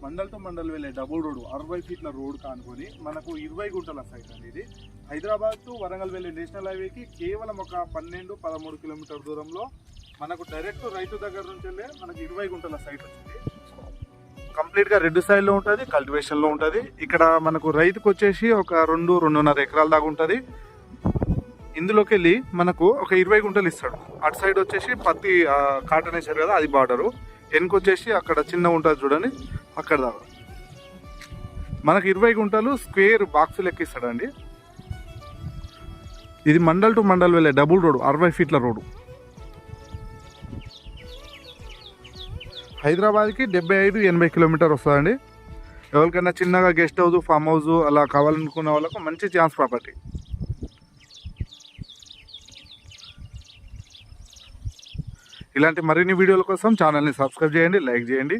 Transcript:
Mandal to mandal వెళ్ళే double road 60 ఫీట్ల road కానుకొని మనకు 20 గుంటల సైట్ అనేది హైదరాబాద్ టు వరంగల్ వెళ్ళే నేషనల్ హైవేకి కేవలం ఒక 12-13 కిలోమీటర్ దూరంలో మనకు డైరెక్ట్ రైతు దగ్గర నుంచి వెళ్ళే మనకు 20 గుంటల సైట్ వచ్చింది. కంప్లీట్గా రెడ్ సాయిల్లో ఉంటుంది, కల్టివేషన్లో ఉంటుంది. ఇక్కడ మనకు రైతుకు వచ్చేసి ఒక 2-2.5 ఎకరాల దాకా ఉంటుంది. ఇందులోకి వెళ్ళి మనకు ఒక 20 గుంటలు ఇస్తాడు. అటు సైడ్ వచ్చేసి పత్తి కాటన్ వేసారు కదా, అది బార్డరు. వెనుకొచ్చేసి అక్కడ చిన్న ఉంటుంది చూడండి, అక్కడ దాకా మనకు 20 గుంటలు స్క్వేర్ బాక్స్ లెక్క ఇస్తాడండి. ఇది మండల్ టు మండల్ వెళ్ళే డబుల్ రోడ్, 60 ఫీట్ల రోడ్డు. హైదరాబాద్కి 75-80 కిలోమీటర్ వస్తుందండి. ఎవరికైనా చిన్నగా గెస్ట్ హౌస్, ఫామ్ హౌస్ అలా కావాలనుకున్న వాళ్ళకు మంచి ఛాన్స్ ప్రాపర్టీ. ఇలాంటి మరిన్ని వీడియోల కోసం ఛానల్ని సబ్స్క్రైబ్ చేయండి, లైక్ చేయండి.